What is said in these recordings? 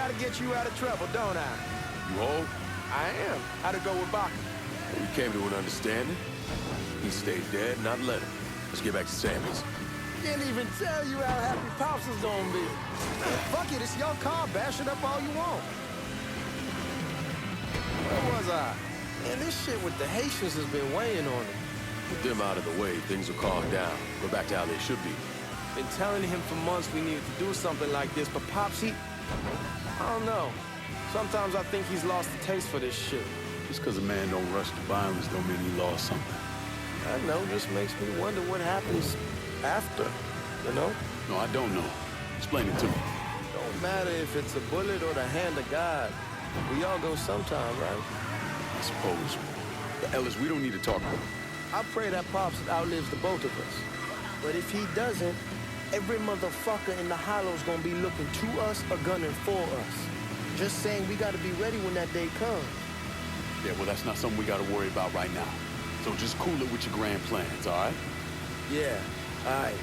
gotta get you out of trouble, don't I? You hold? I am. How'd it go with Baca? We came to an understanding. He stayed dead, not let him. Let's get back to Sammy's. Didn't even tell you how happy Pops is gonna be. Fuck it, it's your car. Bash it up all you want. Where was I? Man, this shit with the Haitians has been weighing on him. With them out of the way, things will calm down. Go back to how they should be. Been telling him for months we needed to do something like this, but Pops, I don't know. Sometimes I think he's lost the taste for this shit. Just because a man don't rush to violence don't mean he lost something. I know, just makes me wonder what happens after, you know? No, I don't know. Explain it to me. Don't matter if it's a bullet or the hand of God. We all go sometime, right? I suppose. But Ellis, we don't need to talk about it. I pray that Pops outlives the both of us. But if he doesn't, every motherfucker in the hollow's gonna be looking to us or gunning for us. Just saying we gotta be ready when that day comes. Yeah, well, that's not something we gotta worry about right now. So just cool it with your grand plans, all right? Yeah, all right.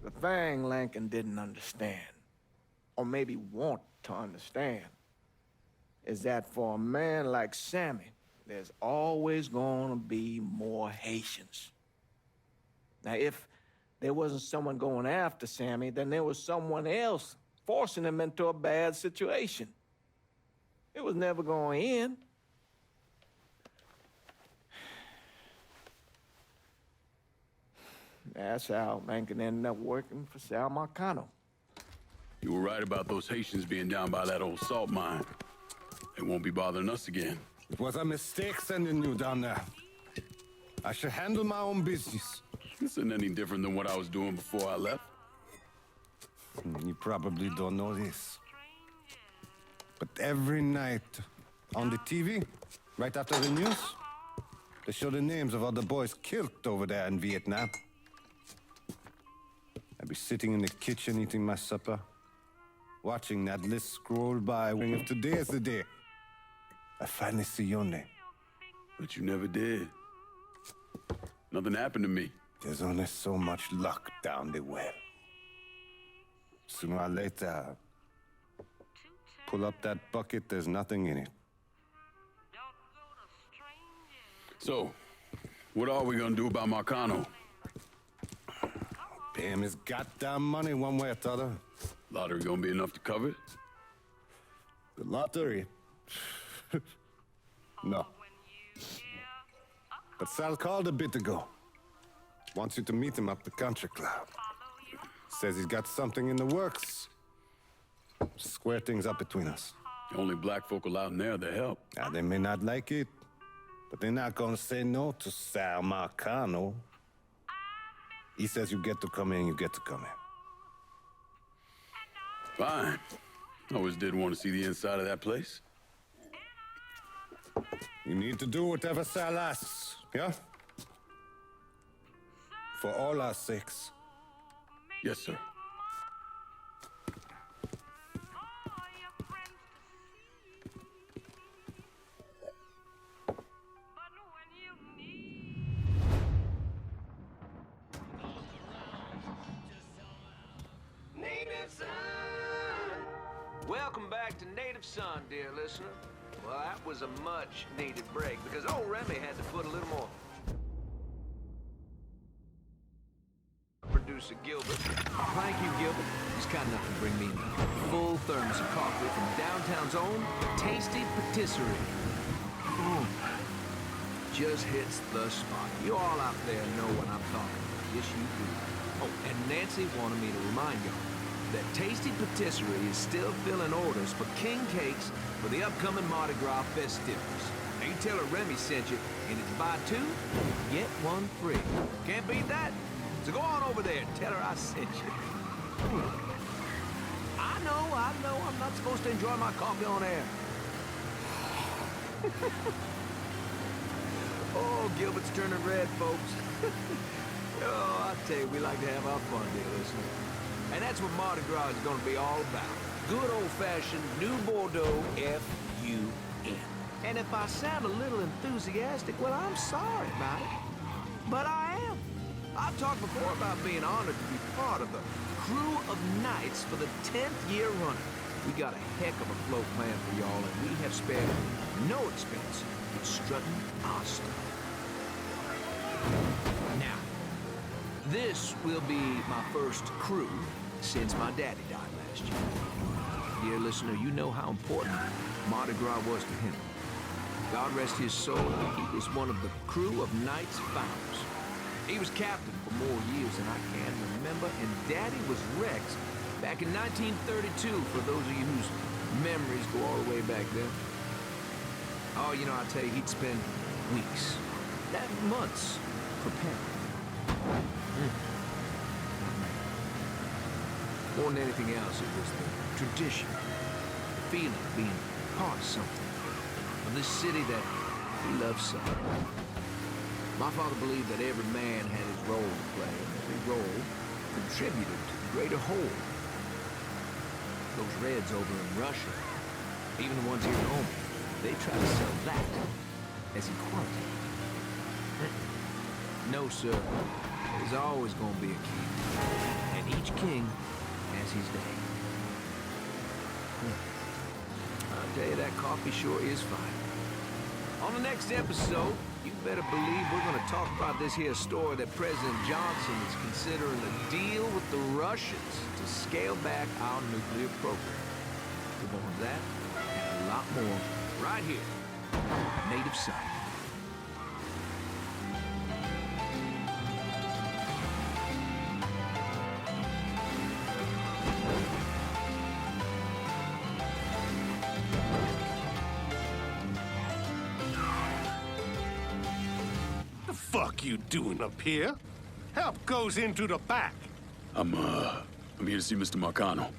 The thing Lankin didn't understand, or maybe want to understand, is that for a man like Sammy, there's always gonna be more Haitians. Now, if there wasn't someone going after Sammy, then there was someone else forcing him into a bad situation. It was never going to end. That's how Lankin ended up working for Sal Marcano. You were right about those Haitians being down by that old salt mine. They won't be bothering us again. It was a mistake sending you down there. I should handle my own business. This isn't any different than what I was doing before I left. You probably don't know this. But every night on the TV, right after the news, they show the names of all the boys killed over there in Vietnam. I'd be sitting in the kitchen eating my supper, watching that list scroll by, wondering if today is the day I finally see your name. But you never did. Nothing happened to me. There's only so much luck down the well. Sooner or later, pull up that bucket, there's nothing in it. So, what are we gonna do about Marcano? Pay him his goddamn money one way or the other. Lottery gonna be enough to cover it? The lottery? No. But Sal called a bit ago. Wants you to meet him up the country club. Says he's got something in the works. Square things up between us. The only black folk allowed in there to help. Now, they may not like it, but they're not gonna say no to Sal Marcano. He says you get to come in, you get to come in. Fine. I always did want to see the inside of that place. You need to do whatever Sal asks, yeah? For all our sakes. Yes, sir. Welcome back to Native Son, dear listener. Well, that was a much-needed break because old Remy had to put a little more... Producer Gilbert. Thank you, Gilbert. He's kind enough to bring me a full thermos of coffee from downtown's own Tasty Patisserie. Just hits the spot. You all out there know what I'm talking about. Yes, you do. Oh, and Nancy wanted me to remind y'all that Tasty Patisserie is still filling orders for king cakes for the upcoming Mardi Gras festivities. Now you tell her Remy sent you, and it's buy two, get one free. Can't beat that. So go on over there and tell her I sent you. I know, I'm not supposed to enjoy my coffee on air. Oh, Gilbert's turning red, folks. Oh, I tell you, we like to have our fun, dear listener. And that's what Mardi Gras is going to be all about. Good old-fashioned New Bordeaux F-U-N. And if I sound a little enthusiastic, well, I'm sorry about it. But I am. I've talked before about being honored to be part of the crew of knights for the 10th year running. We got a heck of a float plan for y'all, and we have spared no expense in strutting our stuff. Now, this will be my first crew since my daddy died last year. Dear listener, you know how important Mardi Gras was to him. God rest his soul, he was one of the crew of Knights Founders. He was captain for more years than I can remember, and Daddy was Rex back in 1932, for those of you whose memories go all the way back then. Oh, you know, I tell you, he'd spend weeks, months, preparing. More than anything else, it was the tradition, the feeling of being part of something, of this city that he loved so. My father believed that every man had his role to play, and every role contributed to the greater whole. Those Reds over in Russia, even the ones here at home, they try to sell that as equality. No, sir. There's always going to be a king, and each king has his day. I'll tell you, that coffee sure is fine. On the next episode, you better believe we're going to talk about this here story that President Johnson is considering a deal with the Russians to scale back our nuclear program. We're going to that and a lot more right here, Native Son. Fuck you doing up here? Help goes into the back. I'm here to see Mr. Marcano.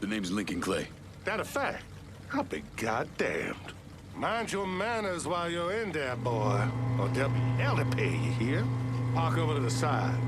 The name's Lincoln Clay. That a fact? I'll be goddamned. Mind your manners while you're in there, boy. Or there'll be hell to pay, you hear? Park over to the side.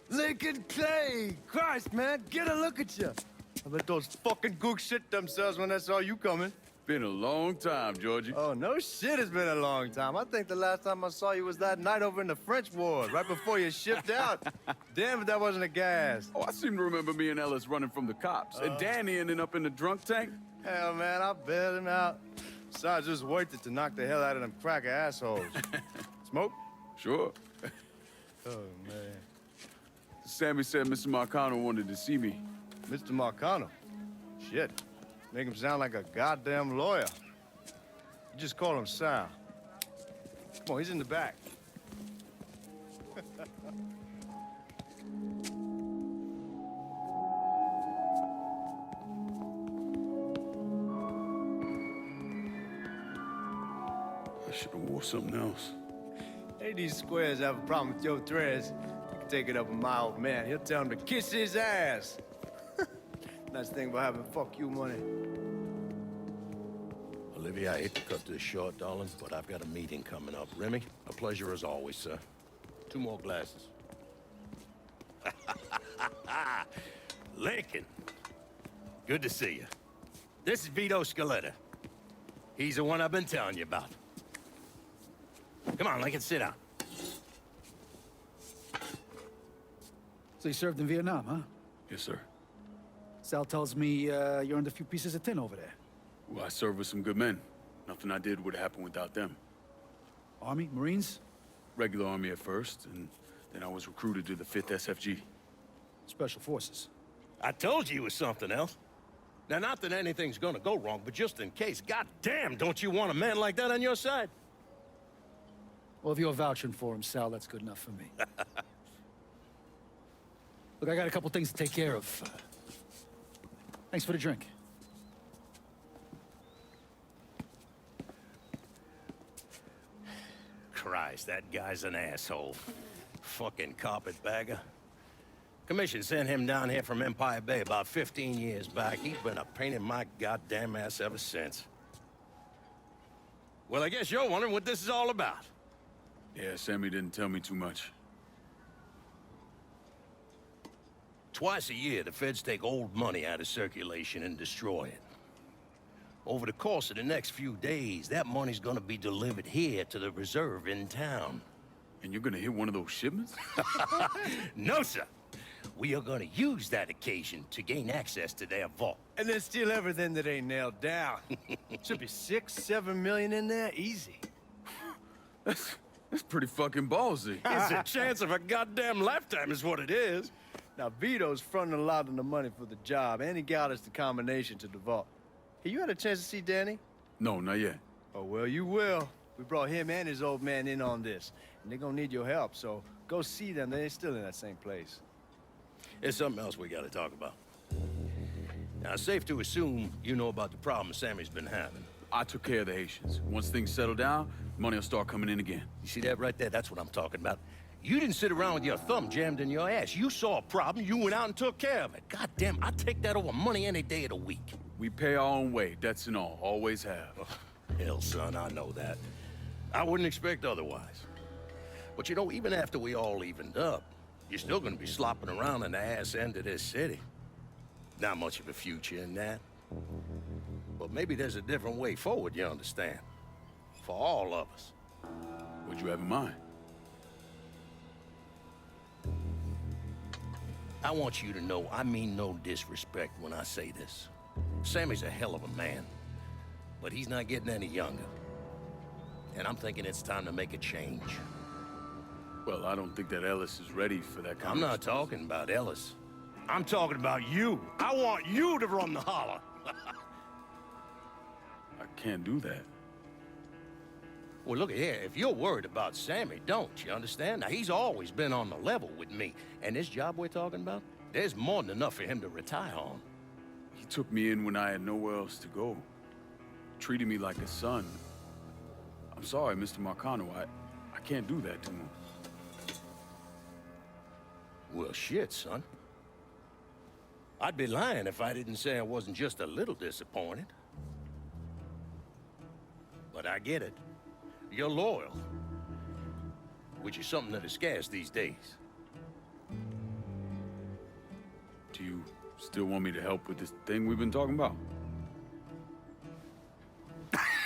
Lincoln Clay! Christ, man, get a look at you. I bet those fucking gooks shit themselves when they saw you coming. Been a long time, Georgie. Oh, no shit, it's been a long time. I think the last time I saw you was that night over in the French Ward, right before you shipped out. Damn if that wasn't a gas. Oh, I seem to remember me and Ellis running from the cops, and Danny ending up in the drunk tank. Hell, man, I bailed him out. Besides, it was worth it to knock the hell out of them cracker assholes. Smoke? Sure. Oh, man. Sammy said Mr. Marcano wanted to see me. Mr. Marcano? Shit. Make him sound like a goddamn lawyer. You just call him Sal. Come on, he's in the back. I should have wore something else. Hey, these squares have a problem with your threads. You can take it up with my old man. He'll tell him to kiss his ass. Nice thing about having fuck you money. Olivia, I hate to cut this short, darling, but I've got a meeting coming up. Remy, a pleasure as always, sir. 2 more glasses. Lincoln. Good to see you. This is Vito Scaletta. He's the one I've been telling you about. Come on, Lincoln, sit down. So you served in Vietnam, huh? Yes, sir. Sal tells me you earned a few pieces of tin over there. Well, I served with some good men. Nothing I did would have happened without them. Army? Marines? Regular Army at first, and then I was recruited to the 5th SFG. Special Forces. I told you it was something else. Now, not that anything's gonna go wrong, but just in case, goddamn, don't you want a man like that on your side? Well, if you're vouching for him, Sal, that's good enough for me. Look, I got a couple things to take care of. Thanks for the drink. Christ, that guy's an asshole. Fucking carpetbagger. Commission sent him down here from Empire Bay about 15 years back. He's been a pain in my goddamn ass ever since. Well, I guess you're wondering what this is all about. Yeah, Sammy didn't tell me too much. Twice a year, the feds take old money out of circulation and destroy it. Over the course of the next few days, that money's gonna be delivered here to the reserve in town. And you're gonna hit one of those shipments? No, sir. We are gonna use that occasion to gain access to their vault. And then steal everything that ain't nailed down. Should be 6-7 million in there, easy. That's pretty fucking ballsy. It's a chance of a goddamn lifetime is what it is. Now, Vito's fronting a lot of the money for the job, and he got us the combination to the vault. Hey, you had a chance to see Danny? No, not yet. Oh, well, you will. We brought him and his old man in on this, and they're gonna need your help, so go see them. They're still in that same place. There's something else we gotta talk about. Now, it's safe to assume you know about the problem Sammy's been having. I took care of the Haitians. Once things settle down, money will start coming in again. You see that right there? That's what I'm talking about. You didn't sit around with your thumb jammed in your ass. You saw a problem, you went out and took care of it. God damn, I'd take that over money any day of the week. We pay our own way, debts and all. Always have. Oh, hell, son, I know that. I wouldn't expect otherwise. But you know, even after we all evened up, you're still gonna be slopping around in the ass end of this city. Not much of a future in that. But maybe there's a different way forward, you understand? For all of us. What'd you have in mind? I want you to know I mean no disrespect when I say this. Sammy's a hell of a man, but he's not getting any younger. And I'm thinking it's time to make a change. Well, I don't think that Ellis is ready for that kind I'm not talking about Ellis. I'm talking about you. I want you to run the holler. I can't do that. Well, look here, if you're worried about Sammy, don't, you understand? Now, he's always been on the level with me. And this job we're talking about, there's more than enough for him to retire on. He took me in when I had nowhere else to go. Treated me like a son. I'm sorry, Mr. Marcano. I can't do that to him. Well, shit, son. I'd be lying if I didn't say I wasn't just a little disappointed. But I get it. You're loyal. Which is something that is scarce these days. Do you still want me to help with this thing we've been talking about?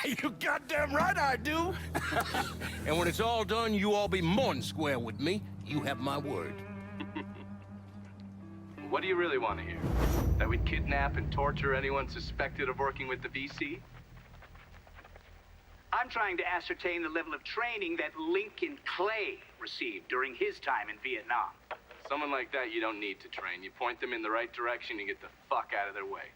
You goddamn right I do! And when it's all done, you all be more than square with me. You have my word. What do you really want to hear? That we'd kidnap and torture anyone suspected of working with the VC? I'm trying to ascertain the level of training that Lincoln Clay received during his time in Vietnam. Someone like that you don't need to train. You point them in the right direction and get the fuck out of their way.